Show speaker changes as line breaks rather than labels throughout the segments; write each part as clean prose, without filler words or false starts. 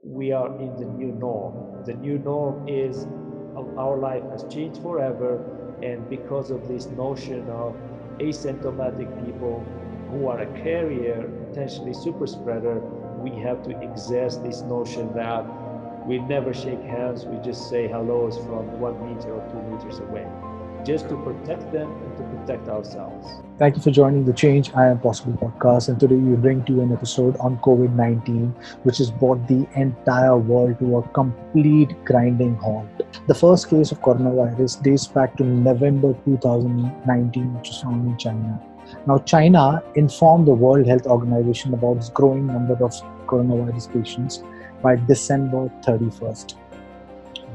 we are in the new norm. The new norm is our life has changed forever, and because of this notion of asymptomatic people who are a carrier, potentially super spreader, we have to exert this notion that we never shake hands, we just say hellos from 1 meter or 2 meters away, just to protect them and to protect ourselves.
Thank you for joining the Change I Am Possible podcast. And today we bring to you an episode on COVID-19, which has brought the entire world to a complete grinding halt. The first case of coronavirus dates back to November 2019, which was found in China. Now, China informed the World Health Organization about its growing number of coronavirus patients by December 31st.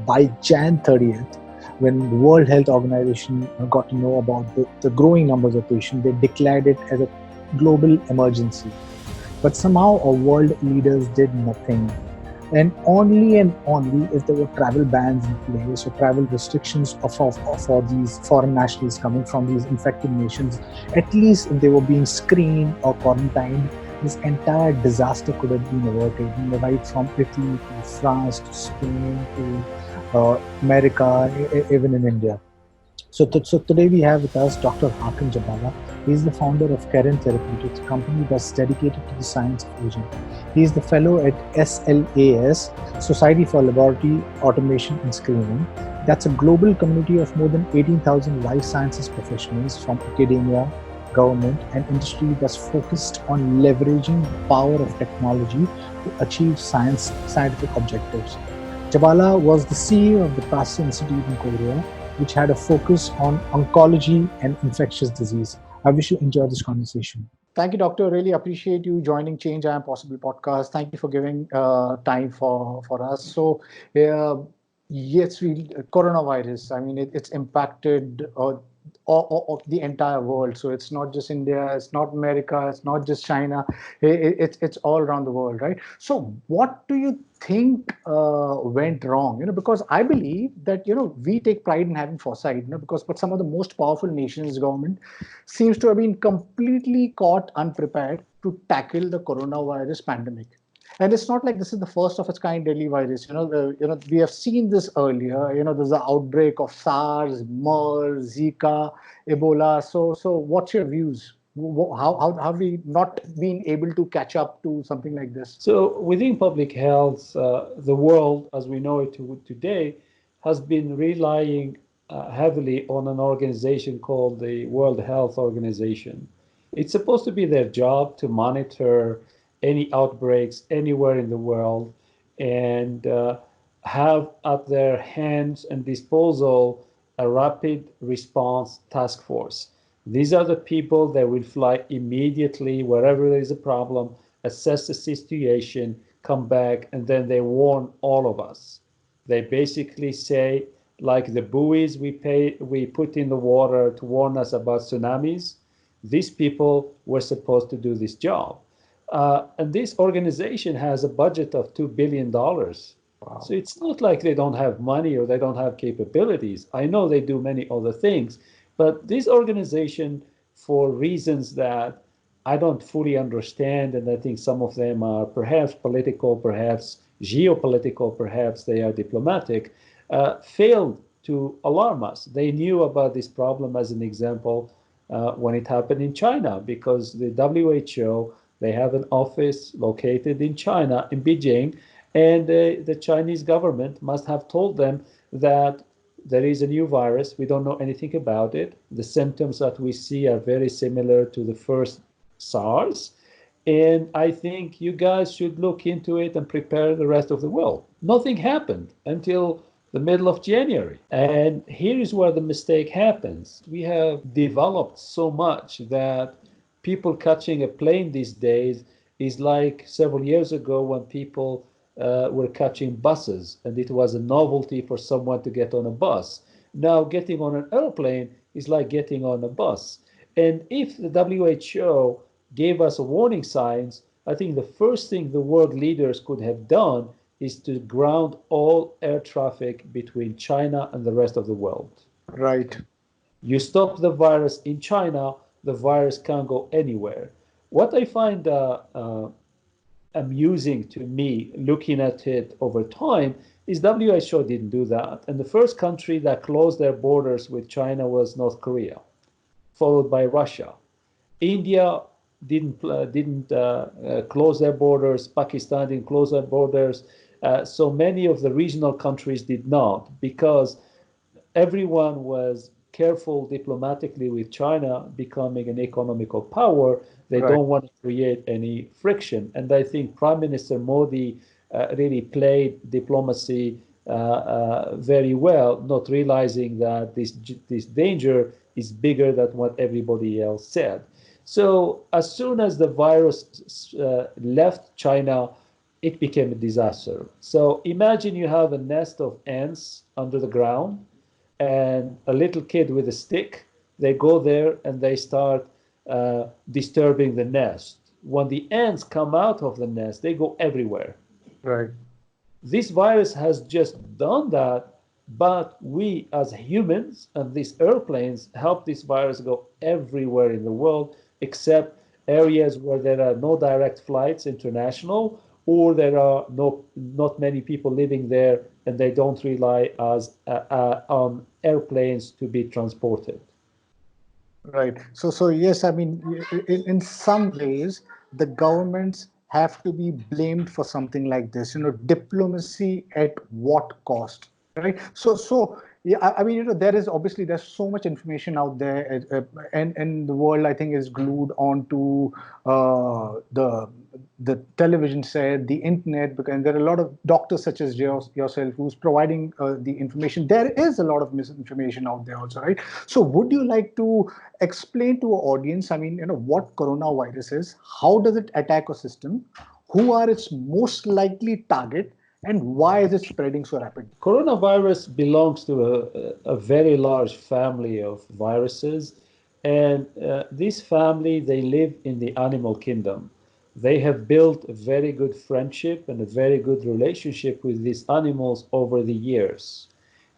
By Jan 30th, when the World Health Organization got to know about the growing numbers of patients, they declared it as a global emergency. But somehow our world leaders did nothing. And only if there were travel bans in place or travel restrictions for these foreign nationals coming from these infected nations, at least if they were being screened or quarantined, this entire disaster could have been averted, right from Italy to France to Spain to America, even in India. So today we have with us Dr. Hakim Djaballah. He is the founder of therapeutics, a company that's dedicated to the science of aging. He is the fellow at SLAS, Society for Laboratory Automation and Screening. That's a global community of more than 18,000 life sciences professionals from academia, government, and industry that's focused on leveraging the power of technology to achieve scientific objectives. Djaballah was the CEO of the Pasteur Institute in Korea, which had a focus on oncology and infectious disease. I wish you enjoyed this conversation.
Thank you, Doctor. Really appreciate you joining Change I Am Possible podcast. Thank you for giving time for us. So, yes, coronavirus. I mean, it's impacted the entire world. So it's not just India, it's not America, it's not just China. It's all around the world, right? So, what do you think went wrong? Because I believe that we take pride in having foresight. But some of the most powerful nations' government seems to have been completely caught unprepared to tackle the coronavirus pandemic. And it's not like this is the first of its kind deadly virus. We have seen this earlier. There's an outbreak of SARS, MERS, Zika, Ebola. So what's your views? How have we not been able to catch up to something like this?
So within public health, the world as we know it today has been relying heavily on an organization called the World Health Organization. It's supposed to be their job to monitor any outbreaks anywhere in the world and have at their hands and disposal a rapid response task force. These are the people that will fly immediately wherever there is a problem, assess the situation, come back, and then they warn all of us. They basically say, like the buoys we put in the water to warn us about tsunamis, these people were supposed to do this job. And this organization has a budget of $2 billion. Wow. So it's not like they don't have money or they don't have capabilities. I know they do many other things, but this organization, for reasons that I don't fully understand, and I think some of them are perhaps political, perhaps geopolitical, perhaps they are diplomatic, failed to alarm us. They knew about this problem, as an example, when it happened in China, because the WHO, they have an office located in China, in Beijing, and the Chinese government must have told them that there is a new virus. We don't know anything about it. The symptoms that we see are very similar to the first SARS. And I think you guys should look into it and prepare the rest of the world. Nothing happened until the middle of January. And here is where the mistake happens. We have developed so much that people catching a plane these days is like several years ago when people were catching buses, and it was a novelty for someone to get on a bus. Now getting on an airplane is like getting on a bus. And if the WHO gave us warning signs, I think the first thing the world leaders could have done is to ground all air traffic between China and the rest of the world.
Right.
You stop the virus in China, the virus can't go anywhere. What I find amusing to me looking at it over time is WHO didn't do that. And the first country that closed their borders with China was North Korea, followed by Russia. India didn't close their borders. Pakistan didn't close their borders. So many of the regional countries did not, because everyone was careful diplomatically with China becoming an economical power. They
Right.
don't want to create any friction. And I think Prime Minister Modi really played diplomacy very well, not realizing that this danger is bigger than what everybody else said. So as soon as the virus left China, it became a disaster. So imagine you have a nest of ants under the ground and a little kid with a stick. They go there and they start disturbing the nest. When the ants come out of the nest, they go everywhere.
Right.
This virus has just done that, but we as humans and these airplanes help this virus go everywhere in the world, except areas where there are no direct flights international, or there are not many people living there, and they don't rely on airplanes to be transported.
Right. So yes, I mean, in some ways, the governments have to be blamed for something like this. Diplomacy at what cost, right? So yeah, I mean, there is obviously there's so much information out there, and the world, I think, is glued onto the television set, the internet, because there are a lot of doctors such as yourself who's providing the information. There is a lot of misinformation out there also, right? So would you like to explain to our audience, I mean, what coronavirus is, how does it attack a system, who are its most likely target, and why is it spreading so rapidly?
Coronavirus belongs to a very large family of viruses, and this family, they live in the animal kingdom. They have built a very good friendship and a very good relationship with these animals over the years.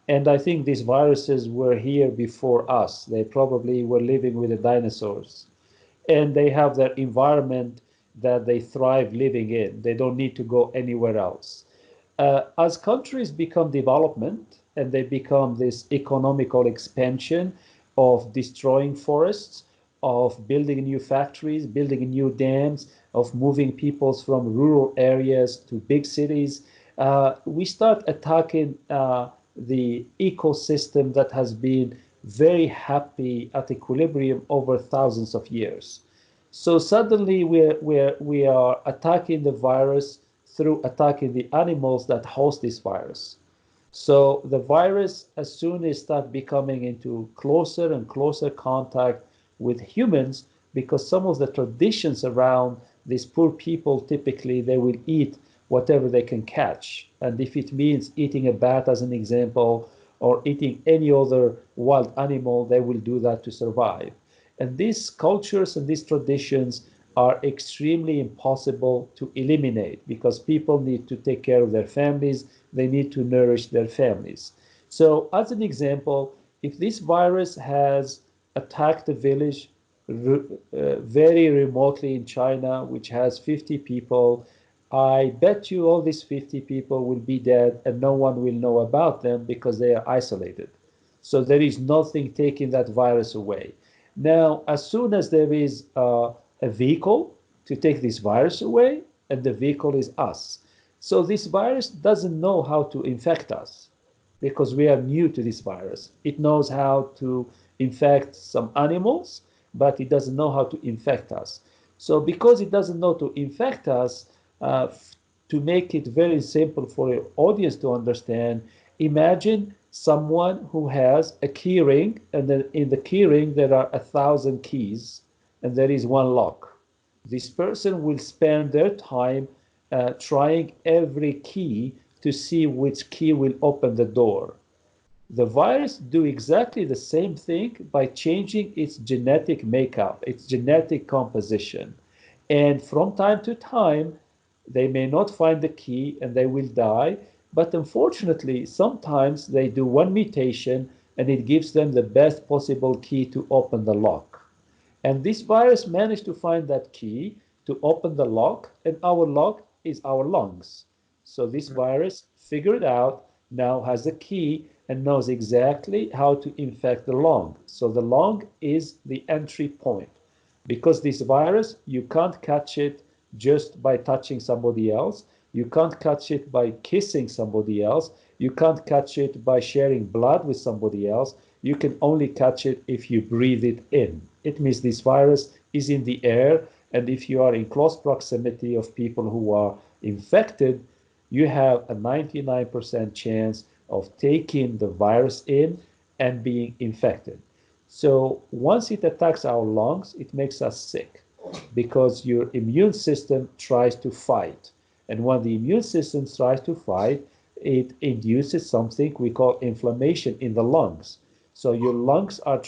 And I think these viruses were here before us. They probably were living with the dinosaurs. And they have their environment that they thrive living in. They don't need to go anywhere else. As countries become development and they become this economical expansion of destroying forests, of building new factories, building new dams, of moving peoples from rural areas to big cities, we start attacking the ecosystem that has been very happy at equilibrium over thousands of years. So suddenly we are attacking the virus through attacking the animals that host this virus. So the virus, as soon as start becoming into closer and closer contact with humans, because some of the traditions around these poor people, typically they will eat whatever they can catch. And if it means eating a bat, as an example, or eating any other wild animal, they will do that to survive. And these cultures and these traditions are extremely impossible to eliminate, because people need to take care of their families, they need to nourish their families. So as an example, if this virus has attacked a village very remotely in China, which has 50 people, I bet you all these 50 people will be dead and no one will know about them because they are isolated. So there is nothing taking that virus away. Now, as soon as there is a vehicle to take this virus away, and the vehicle is us. So this virus doesn't know how to infect us because we are new to this virus. It knows how to infect some animals, but it doesn't know how to infect us. So because it doesn't know to infect us, to make it very simple for your audience to understand, imagine someone who has a key ring, and then in the key ring there are 1,000 keys, and there is one lock. This person will spend their time trying every key to see which key will open the door. The virus do exactly the same thing by changing its genetic makeup, its genetic composition. And from time to time, they may not find the key and they will die. But unfortunately, sometimes they do one mutation and it gives them the best possible key to open the lock. And this virus managed to find that key to open the lock, and our lock is our lungs. So this virus figured out, now has a key and knows exactly how to infect the lung. So the lung is the entry point. Because this virus, you can't catch it just by touching somebody else. You can't catch it by kissing somebody else. You can't catch it by sharing blood with somebody else. You can only catch it if you breathe it in. It means this virus is in the air, and if you are in close proximity of people who are infected, you have a 99% chance of taking the virus in and being infected. So once it attacks our lungs, it makes us sick because your immune system tries to fight. And when the immune system tries to fight, it induces something we call inflammation in the lungs. So your lungs are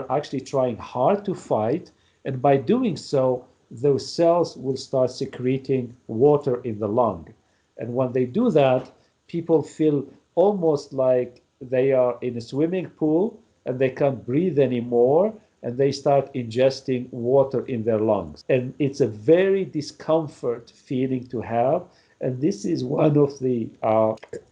actually trying hard to fight, and by doing so, those cells will start secreting water in the lung. And when they do that, people feel almost like they are in a swimming pool and they can't breathe anymore, and they start ingesting water in their lungs. And it's a very discomfort feeling to have. And this is one of the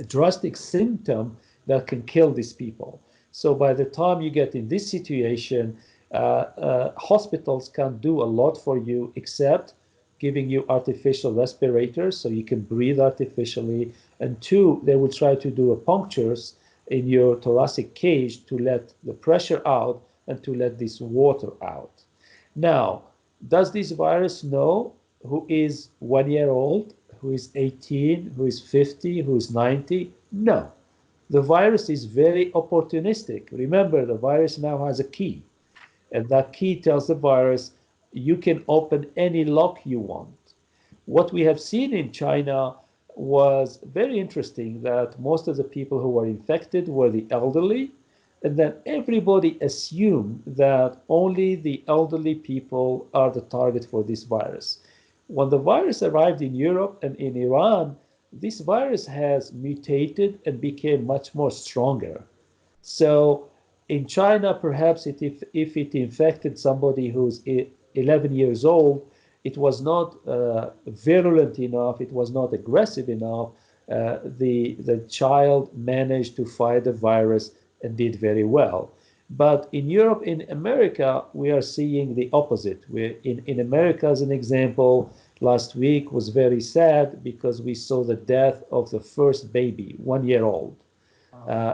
drastic symptoms that can kill these people. So by the time you get in this situation, hospitals can't do a lot for you except giving you artificial respirators so you can breathe artificially. And two, they will try to do a punctures in your thoracic cage to let the pressure out and to let this water out. Now, does this virus know who is 1 year old, who is 18, who is 50, who is 90? No. The virus is very opportunistic. Remember, the virus now has a key, and that key tells the virus, you can open any lock you want. What we have seen in China was very interesting, that most of the people who were infected were the elderly, and then everybody assumed that only the elderly people are the target for this virus. When the virus arrived in Europe and in Iran, this virus has mutated and became much more stronger. So in China, perhaps if it infected somebody who's 11 years old, it was not virulent enough, it was not aggressive enough. The child managed to fight the virus and did very well. But in Europe, in America, we are seeing the opposite. In America, as an example, last week was very sad because we saw the death of the first baby, 1 year old.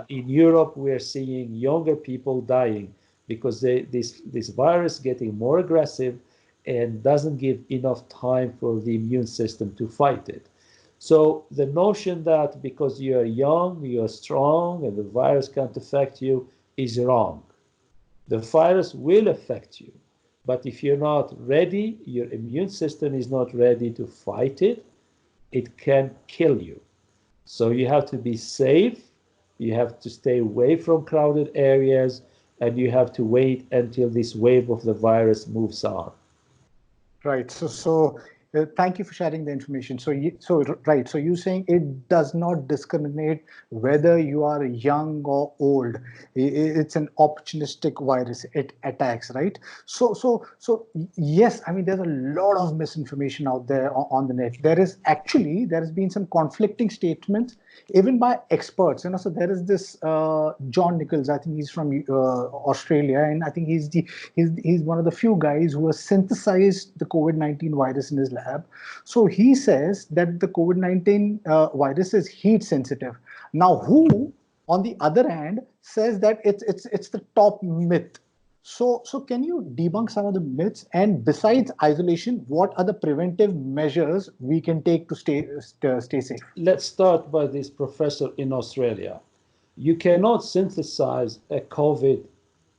In Europe, we are seeing younger people dying because this virus getting more aggressive and doesn't give enough time for the immune system to fight it. So the notion that because you are young, you are strong, and the virus can't affect you is wrong. The virus will affect you, but if you're not ready, your immune system is not ready to fight it, it can kill you. So you have to be safe, you have to stay away from crowded areas, and you have to wait until this wave of the virus moves on.
Right. So thank you for sharing the information. So you're saying it does not discriminate whether you are young or old. It's an opportunistic virus. It attacks, right? So yes, I mean, there's a lot of misinformation out there on the net. There has been some conflicting statements even by experts. So there is this John Nichols. I think he's from Australia, and I think he's one of the few guys who has synthesized the COVID-19 virus in his lab. So he says that the COVID-19 virus is heat sensitive. Now, who, on the other hand, says that it's the top myth. So can you debunk some of the myths? And besides isolation, what are the preventive measures we can take to stay safe?
Let's start by this professor in Australia. You cannot synthesize a COVID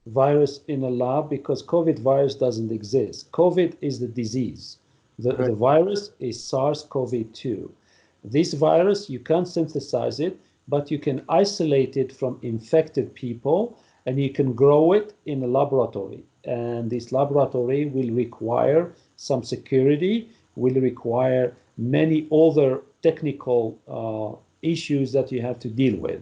virus in a lab because COVID virus doesn't exist. COVID is the disease. The virus is SARS-CoV-2. This virus, you can't synthesize it, but you can isolate it from infected people, and you can grow it in a laboratory. And this laboratory will require some security, will require many other technical issues that you have to deal with.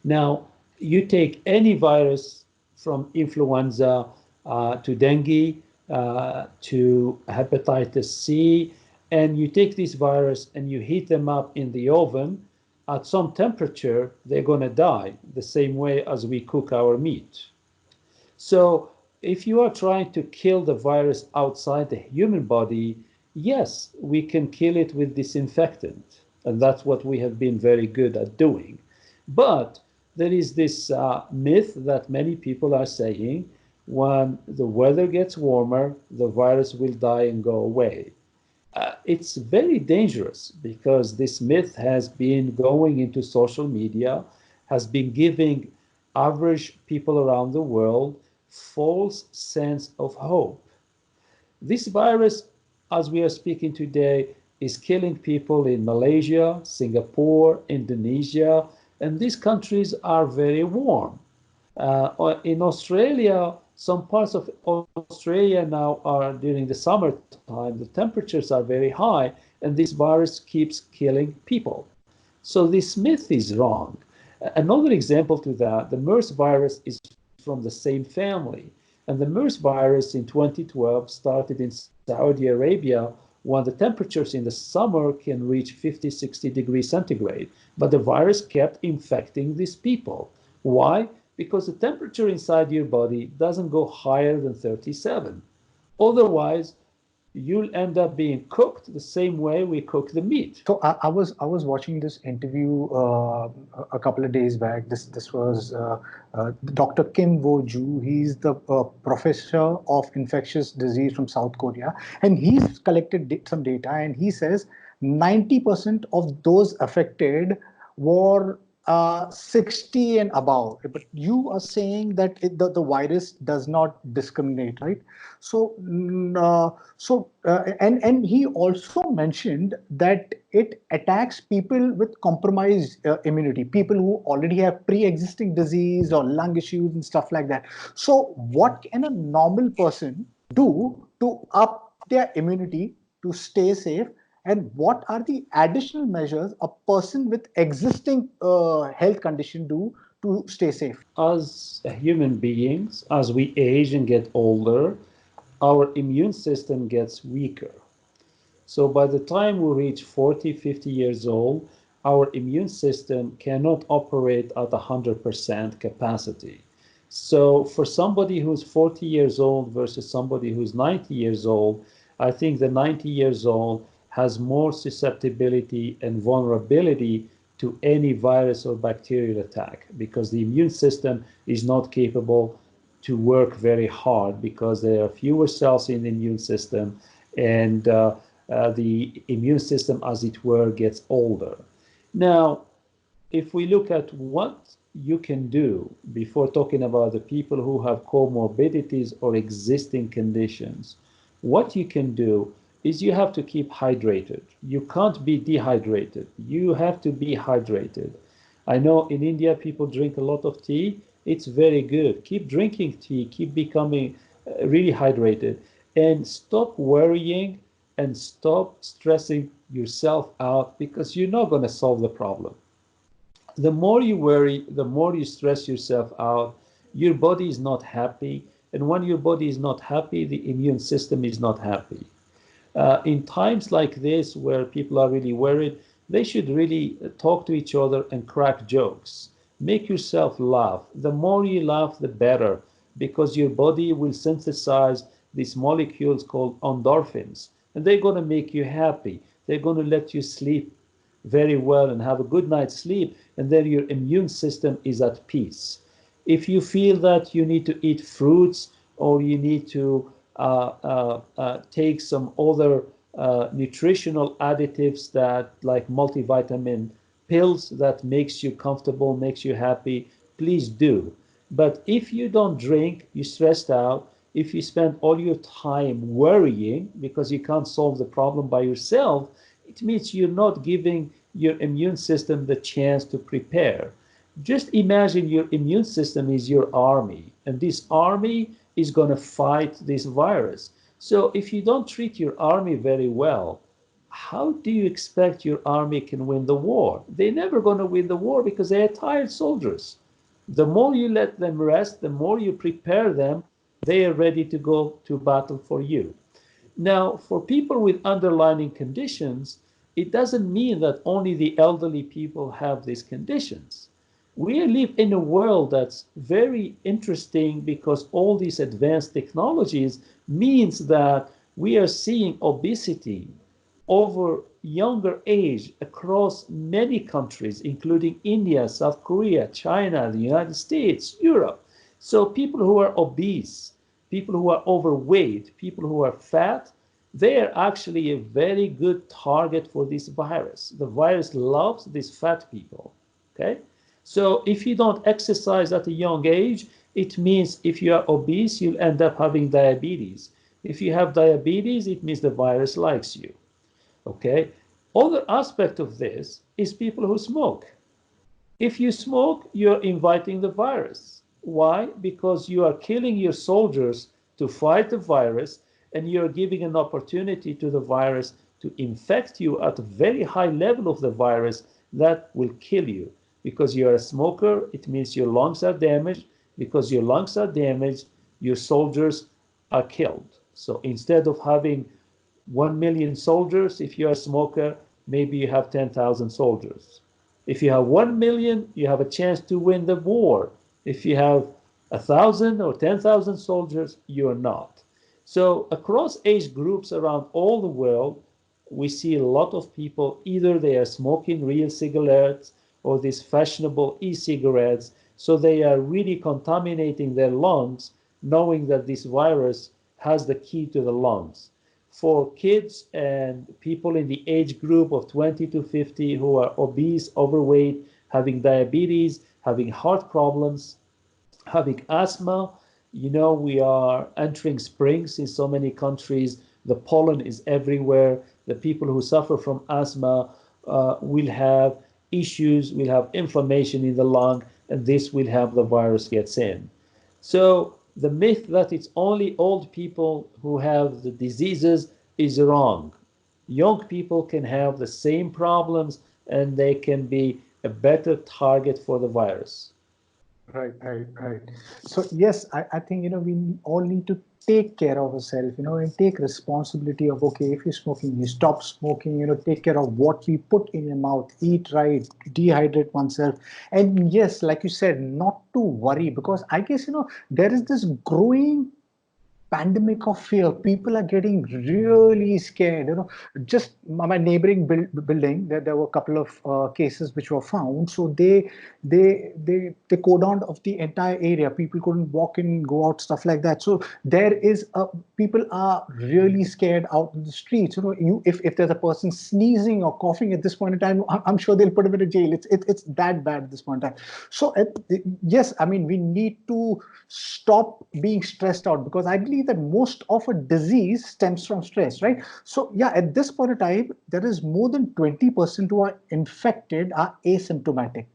Now, you take any virus from influenza to dengue to hepatitis C, and you take this virus and you heat them up in the oven, at some temperature, they're going to die the same way as we cook our meat. So if you are trying to kill the virus outside the human body, yes, we can kill it with disinfectant. And that's what we have been very good at doing. But there is this myth that many people are saying when the weather gets warmer, the virus will die and go away. It's very dangerous because this myth has been going into social media, has been giving average people around the world false sense of hope. This virus, as we are speaking today, is killing people in Malaysia, Singapore, Indonesia, and these countries are very warm. In Australia, some parts of Australia now are during the summertime, the temperatures are very high, and this virus keeps killing people. So this myth is wrong. Another example to that, the MERS virus is from the same family. And the MERS virus in 2012 started in Saudi Arabia when the temperatures in the summer can reach 50, 60 degrees centigrade. But the virus kept infecting these people. Why? Because the temperature inside your body doesn't go higher than 37. Otherwise, you'll end up being cooked the same way we cook the meat.
So I was watching this interview a couple of days back. This was Dr. Kim Wo-Ju. He's the professor of infectious disease from South Korea, and he's collected some data, and he says 90% of those affected were 60 and above. But you are saying that the virus does not discriminate, right? So, and he also mentioned that it attacks people with compromised immunity, people who already have pre-existing disease or lung issues and stuff like that. So, what can a normal person do to up their immunity to stay safe? And what are the additional measures a person with existing health condition do to stay safe?
As human beings, as we age and get older, our immune system gets weaker. So by the time we reach 40, 50 years old, our immune system cannot operate at 100% capacity. So for somebody who's 40 years old versus somebody who's 90 years old, I think the 90 years old has more susceptibility and vulnerability to any virus or bacterial attack because the immune system is not capable to work very hard because there are fewer cells in the immune system and the immune system, as it were, gets older. Now, if we look at what you can do before talking about the people who have comorbidities or existing conditions, what you can do is you have to keep hydrated. You can't be dehydrated. You have to be hydrated. I know in India people drink a lot of tea. It's very good. Keep drinking tea. Keep becoming really hydrated. And stop worrying and stop stressing yourself out because you're not going to solve the problem. The more you worry, the more you stress yourself out, your body is not happy. And when your body is not happy, the immune system is not happy. In times like this, where people are really worried, they should really talk to each other and crack jokes. Make yourself laugh. The more you laugh, the better, because your body will synthesize these molecules called endorphins, and they're going to make you happy. They're going to let you sleep very well and have a good night's sleep, and then your immune system is at peace. If you feel that you need to eat fruits or you need to take some other nutritional additives that like multivitamin pills that makes you comfortable, makes you happy, please do. But if you don't drink, you're stressed out, if you spend all your time worrying because you can't solve the problem by yourself, it means you're not giving your immune system the chance to prepare. Just imagine your immune system is your army, and this army is going to fight this virus. So if you don't treat your army very well, how do you expect your army can win the war? They're never going to win the war because they are tired soldiers. The more you let them rest, the more you prepare them, they are ready to go to battle for you. Now, for people with underlying conditions, it doesn't mean that only the elderly people have these conditions. We live in a world that's very interesting because all these advanced technologies means that we are seeing obesity over younger age across many countries, including India, South Korea, China, the United States, Europe. So people who are obese, people who are overweight, people who are fat, they are actually a very good target for this virus. The virus loves these fat people. Okay? So if you don't exercise at a young age, it means if you are obese, you'll end up having diabetes. If you have diabetes, it means the virus likes you. Okay? Other aspect of this is people who smoke. If you smoke, you're inviting the virus. Why? Because you are killing your soldiers to fight the virus, and you're giving an opportunity to the virus to infect you at a very high level of the virus that will kill you. Because you're a smoker, it means your lungs are damaged. Because your lungs are damaged, your soldiers are killed. So instead of having 1 million soldiers, if you're a smoker, maybe you have 10,000 soldiers. If you have 1 million, you have a chance to win the war. If you have 1,000 or 10,000 soldiers, you're not. So across age groups around all the world, we see a lot of people, either they are smoking real cigarettes or these fashionable e-cigarettes, so they are really contaminating their lungs, knowing that this virus has the key to the lungs. For kids and people in the age group of 20 to 50 who are obese, overweight, having diabetes, having heart problems, having asthma, we are entering springs in so many countries. The pollen is everywhere. The people who suffer from asthma will have issues, will have inflammation in the lung, and this will have the virus gets in. So the myth that it's only old people who have the diseases is wrong. Young people can have the same problems and they can be a better target for the virus.
Right. So yes, I think we all need to take care of ourselves, and take responsibility of, okay, if you're smoking, you stop smoking, take care of what we put in your mouth, eat right, dehydrate oneself. And yes, like you said, not to worry, because I guess there is this growing pandemic of fear. People are getting really scared. Just my neighboring building, there were a couple of cases which were found. So they cordoned off the entire area. People couldn't walk in, go out, stuff like that. So there is people are really scared out in the streets. If there's a person sneezing or coughing at this point in time, I'm sure they'll put him in jail. It's that bad at this point in time. So yes, I mean, we need to stop being stressed out, because I believe that most of a disease stems from stress, right? So yeah, at this point in time, there is more than 20% who are infected are asymptomatic.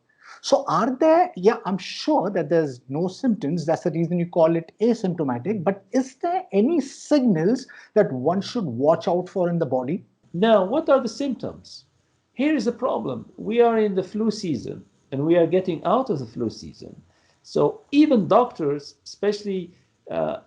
So are there, yeah, I'm sure that there's no symptoms. That's the reason you call it asymptomatic. But is there any signals that one should watch out for in the body?
Now, what are the symptoms? Here is the problem. We are in the flu season and we are getting out of the flu season. So even doctors, especially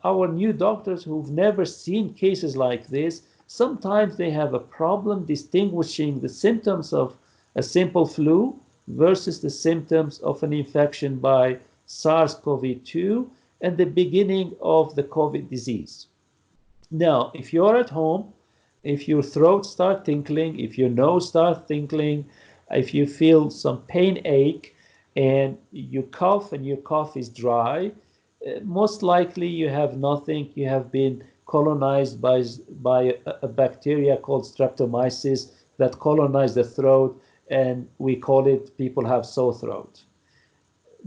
our new doctors who've never seen cases like this, sometimes they have a problem distinguishing the symptoms of a simple flu versus the symptoms of an infection by SARS-CoV-2 and the beginning of the COVID disease. Now, if you're at home, if your throat starts tinkling, if your nose starts tinkling, if you feel some pain ache, and you cough and your cough is dry, most likely you have nothing. You have been colonized by a bacteria called streptomyces that colonize the throat, and we call it people have sore throat.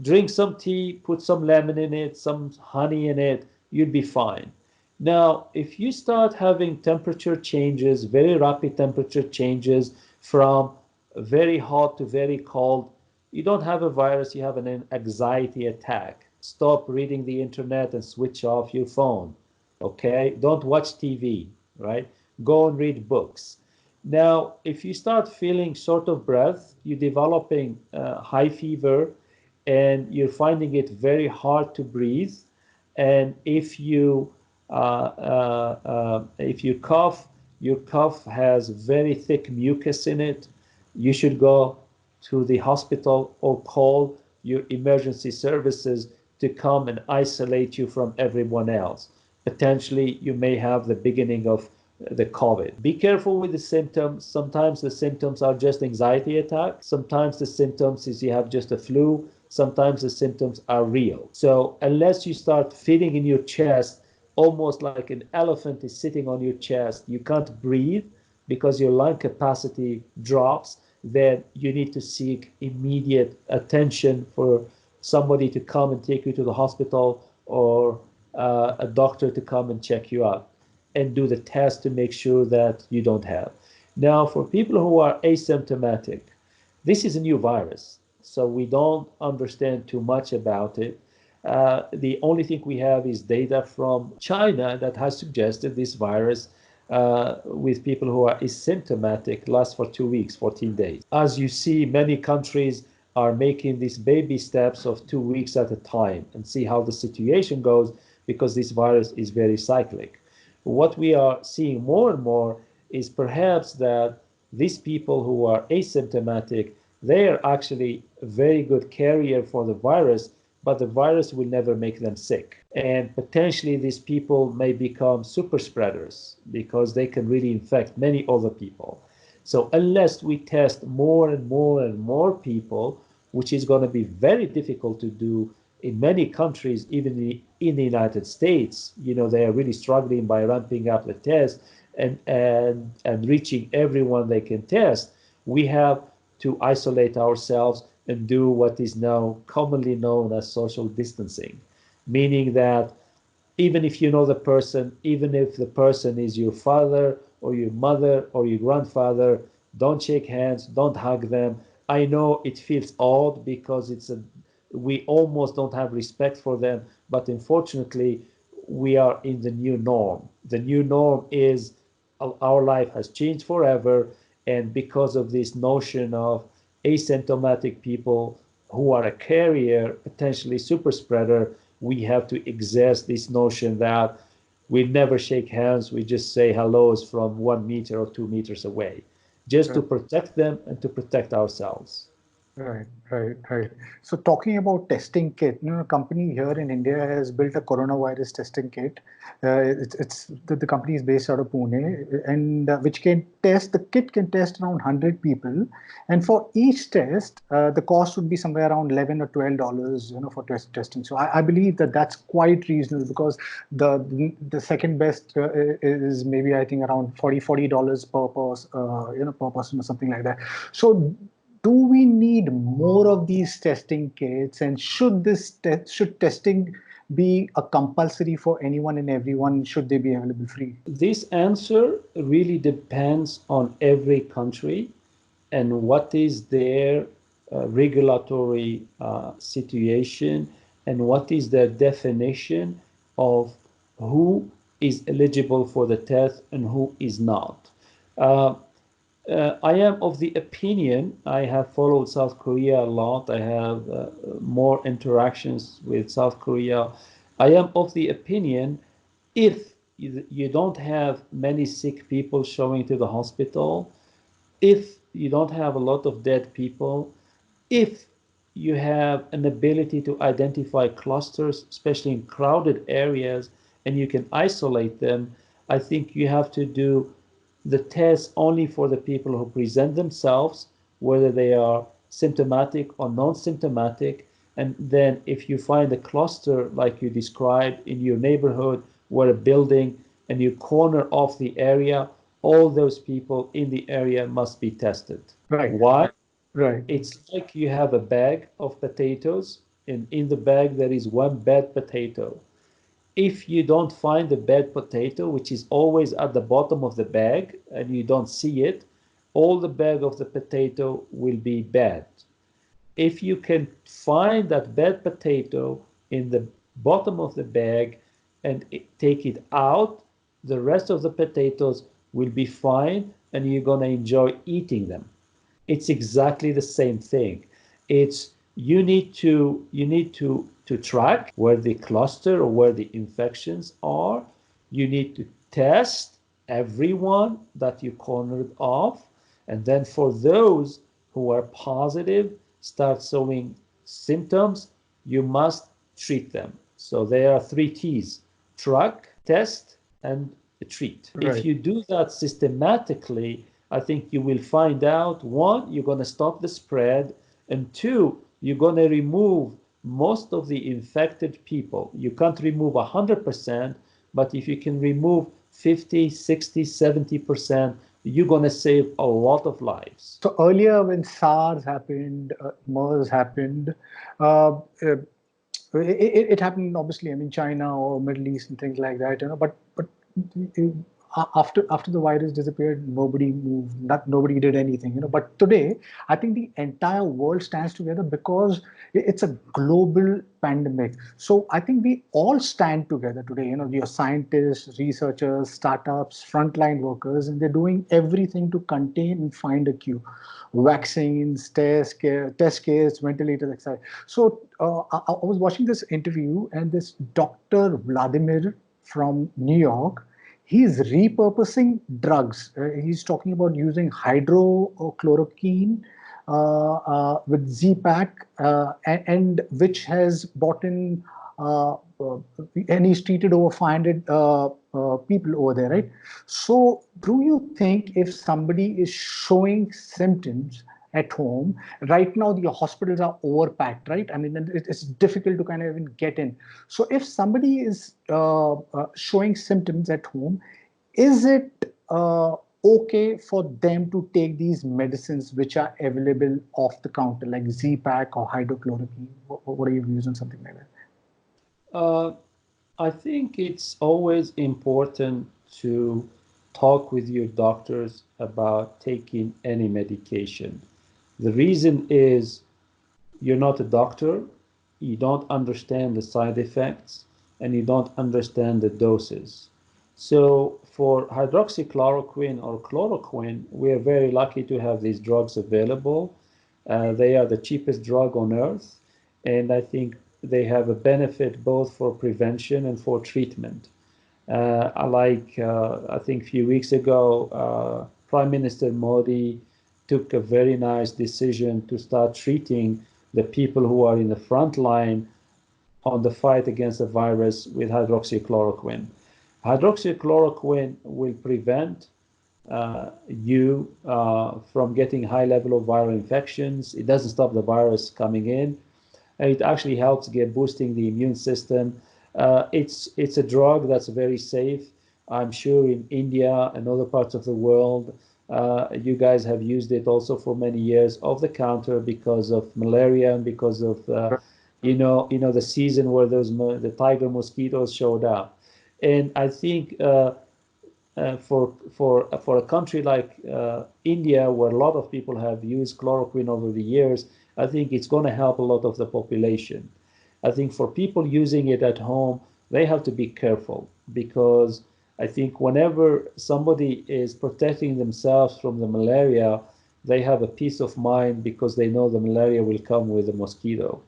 Drink some tea, put some lemon in it, some honey in it, you'll be fine. Now, if you start having temperature changes, very rapid temperature changes from very hot to very cold, you don't have a virus, you have an anxiety attack. Stop reading the internet and switch off your phone. Okay? Don't watch TV, right? Go and read books. Now, if you start feeling short of breath, you're developing high fever, and you're finding it very hard to breathe. And if you If you cough, your cough has very thick mucus in it. You should go to the hospital or call your emergency services to come and isolate you from everyone else. Potentially, you may have the beginning of the COVID. Be careful with the symptoms. Sometimes the symptoms are just anxiety attacks. Sometimes the symptoms is you have just a flu. Sometimes the symptoms are real. So unless you start feeling in your chest, almost like an elephant is sitting on your chest, you can't breathe because your lung capacity drops, then you need to seek immediate attention for somebody to come and take you to the hospital or a doctor to come and check you out and do the test to make sure that you don't have. Now, for people who are asymptomatic, this is a new virus, so we don't understand too much about it. The only thing we have is data from China that has suggested this virus with people who are asymptomatic lasts for 2 weeks, 14 days. As you see, many countries are making these baby steps of 2 weeks at a time and see how the situation goes because this virus is very cyclic. What we are seeing more and more is perhaps that these people who are asymptomatic, they are actually a very good carrier for the virus, but the virus will never make them sick. And potentially these people may become super spreaders because they can really infect many other people. So unless we test more and more and more people, which is going to be very difficult to do in many countries, even in the United States, they are really struggling by ramping up the test and reaching everyone they can test. We have to isolate ourselves and do what is now commonly known as social distancing, meaning that even if you know the person, even if the person is your father or your mother or your grandfather, don't shake hands, don't hug them. I know it feels odd because we almost don't have respect for them, but unfortunately, we are in the new norm. The new norm is our life has changed forever, and because of this notion of asymptomatic people who are a carrier, potentially super spreader, we have to exert this notion that we never shake hands, we just say hellos from 1 meter or 2 meters away, just to protect them and to protect ourselves.
Right. So talking about testing kit, a company here in India has built a coronavirus testing kit. The company is based out of Pune, and which can test. The kit can test around 100 people, and for each test, the cost would be somewhere around $11 or $12, for testing. So I believe that that's quite reasonable because the second best is maybe I think around $40 per person or something like that. So do we need more of these testing kits, and should testing be a compulsory for anyone and everyone? Should they be available free?
This answer really depends on every country and what is their regulatory situation and what is their definition of who is eligible for the test and who is not. I am of the opinion, I have followed South Korea a lot. I have more interactions with South Korea. I am of the opinion if you don't have many sick people showing to the hospital, if you don't have a lot of dead people, if you have an ability to identify clusters, especially in crowded areas, and you can isolate them, I think you have to do the test only for the people who present themselves, whether they are symptomatic or non-symptomatic. And then if you find a cluster like you described in your neighborhood where a building and you corner off the area, all those people in the area must be tested.
Right.
Why?
Right.
It's like you have a bag of potatoes, and in the bag there is one bad potato. If you don't find the bad potato, which is always at the bottom of the bag, and you don't see it, all the bag of the potato will be bad. If you can find that bad potato in the bottom of the bag and take it out, the rest of the potatoes will be fine and you're going to enjoy eating them. It's exactly the same thing. It's you need to track where the cluster or where the infections are, you need to test everyone that you cornered off. And then for those who are positive, start showing symptoms, you must treat them. So there are 3 T's: track, test, and treat. If
Right.
you do that systematically, I think you will find out, one, you're going to stop the spread, and two, you're going to remove most of the infected people. You can't remove 100%, but if you can remove 50, 60, 70%, you're going to save a lot of lives.
So earlier, when SARS happened, MERS happened, uh, uh, it happened obviously. I mean, China or Middle East and things like that. But after the virus disappeared, nobody moved. Nobody did anything. But today, I think the entire world stands together because it's a global pandemic. So I think we all stand together today. Your scientists, researchers, startups, frontline workers, and they're doing everything to contain and find a cure. Vaccines, test kits, ventilators, etc. So I was watching this interview, and this Dr. Vladimir from New York, he's repurposing drugs. He's talking about using hydrochloroquine with ZPak, and which has brought in, and he's treated over 500 people over there, right? So, do you think if somebody is showing symptoms at home, right now the hospitals are overpacked, right? I mean, it's difficult to kind of even get in. So, if somebody is showing symptoms at home, is it okay for them to take these medicines which are available off the counter, like ZPak or hydrochloroquine? What are your views on something like that?
Uh, I think it's always important to talk with your doctors about taking any medication. The reason is you're not a doctor, you don't understand the side effects, and you don't understand the doses. So for hydroxychloroquine or chloroquine, we are very lucky to have these drugs available. They are the cheapest drug on earth, and I think they have a benefit both for prevention and for treatment. I think a few weeks ago, Prime Minister Modi took a very nice decision to start treating the people who are in the front line on the fight against the virus with hydroxychloroquine. Hydroxychloroquine will prevent you from getting high level of viral infections. It doesn't stop the virus coming in. And it actually helps get boosting the immune system. It's a drug that's very safe. I'm sure in India and other parts of the world, you guys have used it also for many years off the counter because of malaria and because of the season where the tiger mosquitoes showed up. And I think for a country like India, where a lot of people have used chloroquine over the years, I think it's going to help a lot of the population. I think for people using it at home, they have to be careful because I think whenever somebody is protecting themselves from the malaria, they have a peace of mind because they know the malaria will come with a mosquito.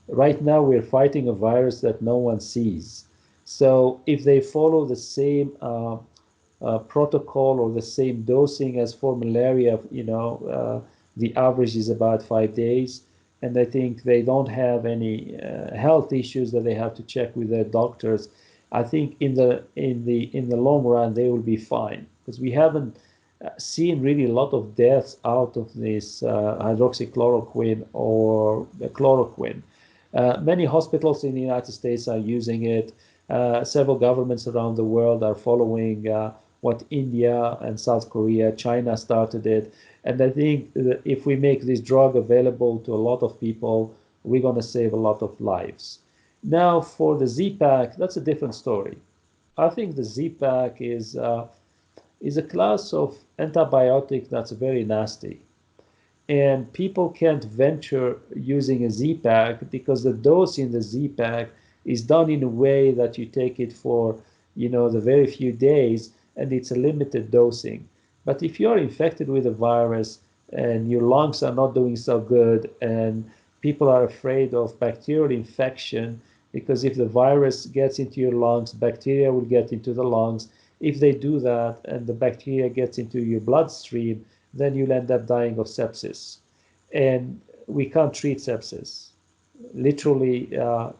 Right now, we're fighting a virus that no one sees. So if they follow the same protocol or the same dosing as for malaria, the average is about 5 days. And I think they don't have any health issues that they have to check with their doctors. I think in the long run they will be fine because we haven't seen really a lot of deaths out of this hydroxychloroquine or chloroquine. Many hospitals in the United States are using it. Several governments around the world are following what India and South Korea, China started it. And I think that if we make this drug available to a lot of people, we're going to save a lot of lives. Now, for the ZPak, that's a different story. I think the ZPak is a class of antibiotic that's very nasty. And people can't venture using a ZPak because the dose in the ZPak is done in a way that you take it for, the very few days, and it's a limited dosing. But if you're infected with a virus and your lungs are not doing so good and people are afraid of bacterial infection, because if the virus gets into your lungs, bacteria will get into the lungs. If they do that and the bacteria gets into your bloodstream, then you'll end up dying of sepsis. And we can't treat sepsis. Literally,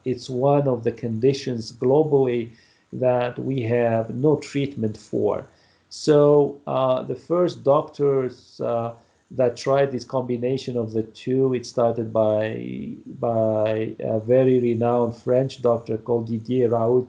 it's one of the conditions globally that we have no treatment for. So the first doctors that tried this combination of the two, it started by a very renowned French doctor called Didier Raoult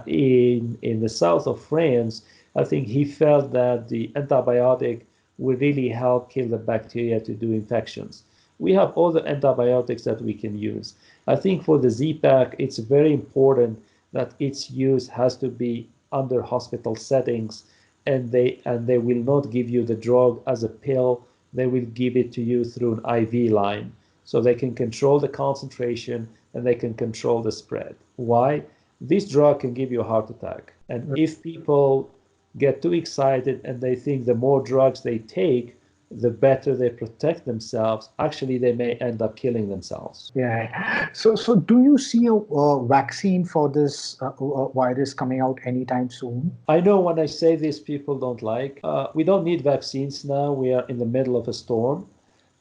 in the south of France. I think he felt that the antibiotic will really help kill the bacteria to do infections. We have other antibiotics that we can use. I think for the ZPak, it's very important that its use has to be under hospital settings, and they will not give you the drug as a pill. They will give it to you through an IV line, so they can control the concentration and they can control the spread. Why? This drug can give you a heart attack. And if people get too excited and they think the more drugs they take, the better they protect themselves, actually they may end up killing themselves.
Yeah. So do you see a vaccine for this virus coming out anytime soon?
I know when I say this, people don't like. We don't need vaccines now. We are in the middle of a storm.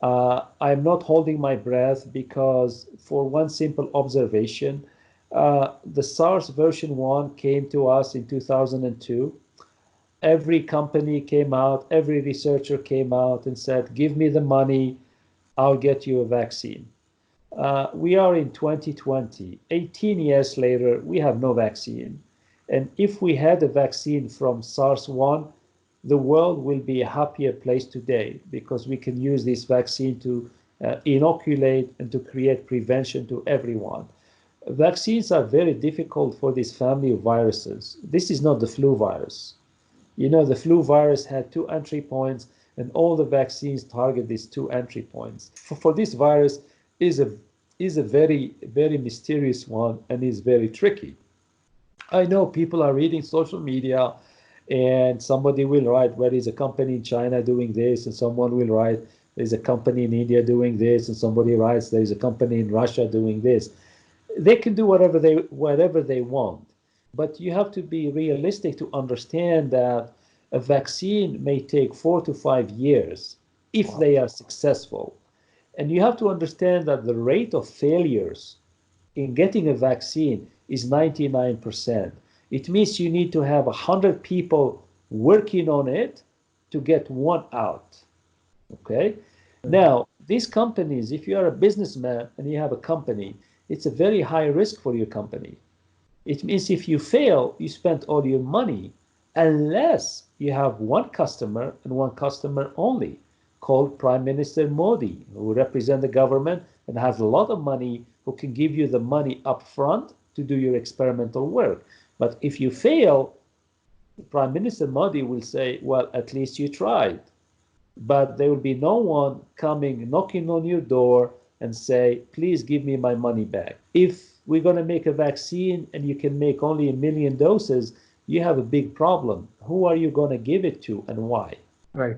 I'm not holding my breath because for one simple observation, the SARS version 1 came to us in 2002. Every company came out, every researcher came out and said, give me the money, I'll get you a vaccine. We are in 2020. 18 years later, we have no vaccine. And if we had a vaccine from SARS-1, the world will be a happier place today because we can use this vaccine to inoculate and to create prevention to everyone. Vaccines are very difficult for this family of viruses. This is not the flu virus. You know, the flu virus had 2 entry points, and all the vaccines target these 2 entry points. For this virus is a very, very mysterious one and is very tricky. I know people are reading social media and somebody will write, well, there's a company in China doing this, and someone will write, there's a company in India doing this, and somebody writes, there's a company in Russia doing this. They can do whatever they want. But you have to be realistic to understand that a vaccine may take 4 to 5 years if they are successful. And you have to understand that the rate of failures in getting a vaccine is 99%. It means you need to have 100 people working on it to get one out. Okay? Now, these companies, if you are a businessman and you have a company, it's a very high risk for your company. It means if you fail, you spent all your money, unless you have one customer and one customer only, called Prime Minister Modi, who represents the government and has a lot of money, who can give you the money up front to do your experimental work. But if you fail, Prime Minister Modi will say, well, at least you tried. But there will be no one coming, knocking on your door and say, please give me my money back. If we're going to make a vaccine and you can make only 1 million doses, you have a big problem. Who are you going to give it to and why?
Right.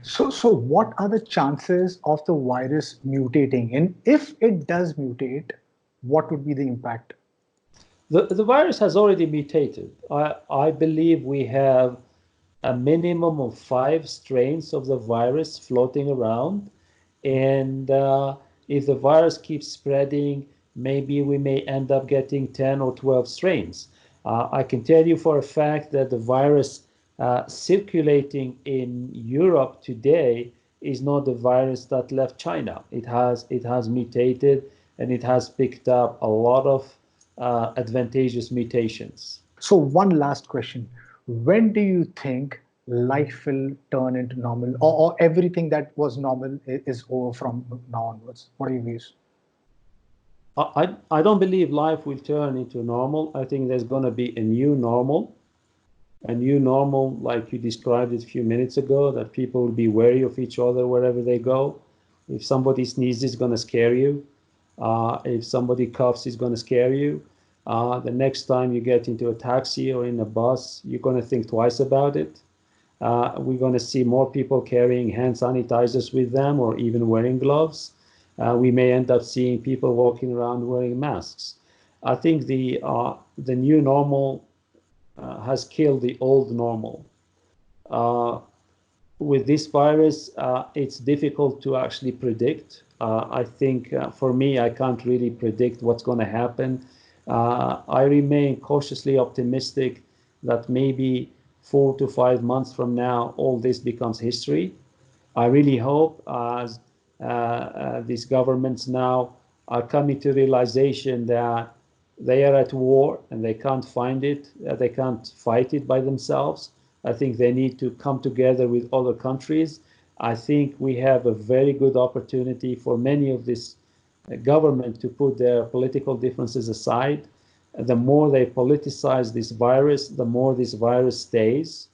So what are the chances of the virus mutating? And if it does mutate, what would be the impact?
The virus has already mutated. I believe we have a minimum of 5 strains of the virus floating around. And if the virus keeps spreading, maybe we may end up getting 10 or 12 strains. I can tell you for a fact that the virus circulating in Europe today is not the virus that left China. It has mutated and it has picked up a lot of advantageous mutations.
So one last question. When do you think life will turn into normal, or everything that was normal is over from now onwards? What are your views?
I don't believe life will turn into normal. I think there's going to be a new normal, like you described it a few minutes ago, that people will be wary of each other wherever they go. If somebody sneezes, it's going to scare you. If somebody coughs, it's going to scare you. The next time you get into a taxi or in a bus, you're going to think twice about it. We're going to see more people carrying hand sanitizers with them or even wearing gloves. We may end up seeing people walking around wearing masks. I think the new normal has killed the old normal. With this virus, it's difficult to actually predict. I think for me, I can't really predict what's going to happen. I remain cautiously optimistic that maybe 4 to 5 months from now, all this becomes history. I really hope as these governments now are coming to realization that they are at war and they can't find it, they can't fight it by themselves. I think they need to come together with other countries. I think we have a very good opportunity for many of this government to put their political differences aside. The more they politicize this virus, the more this virus stays.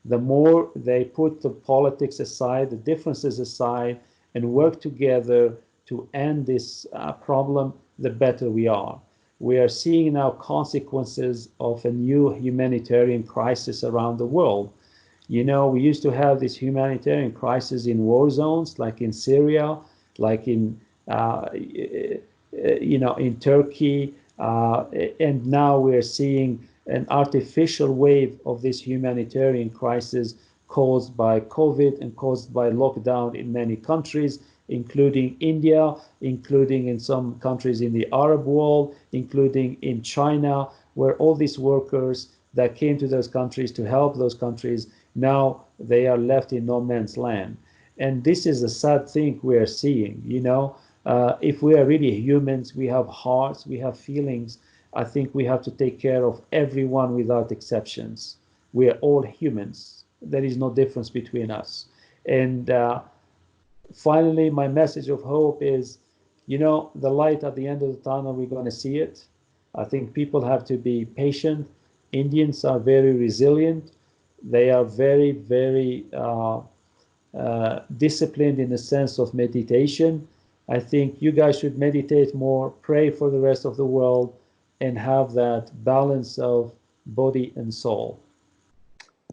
The more they put the politics aside, the differences aside, and work together to end this problem, the better we are. We are seeing now consequences of a new humanitarian crisis around the world. You know, we used to have this humanitarian crisis in war zones, like in Syria, like in in Turkey, and now we're seeing an artificial wave of this humanitarian crisis caused by COVID and caused by lockdown in many countries, including India, including in some countries in the Arab world, including in China, where all these workers that came to those countries to help those countries, now they are left in no man's land. And this is a sad thing we are seeing, if we are really humans, we have hearts, we have feelings. I think we have to take care of everyone without exceptions. We are all humans. There is no difference between us. And finally, my message of hope is, the light at the end of the tunnel, we're going to see it. I think people have to be patient. Indians are very resilient. They are very, very disciplined in the sense of meditation. I think you guys should meditate more, pray for the rest of the world, and have that balance of body and soul.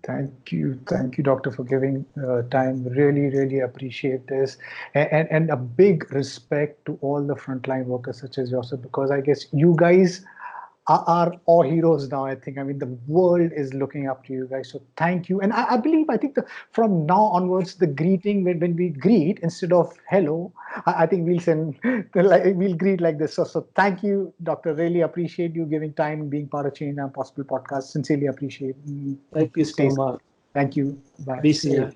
Thank you, Doctor, for giving time. Really, really appreciate this, and a big respect to all the frontline workers such as yourself, because I guess you guys are all heroes now. I think, the world is looking up to you guys. So thank you. And I believe, I think from now onwards, the greeting, when we greet instead of hello, I think we'll greet like this. So thank you, Doctor. Really appreciate you giving time and being part of Change and Possible podcast. Sincerely appreciate.
Thank you so much.
Thank you. Bye.
Be safe.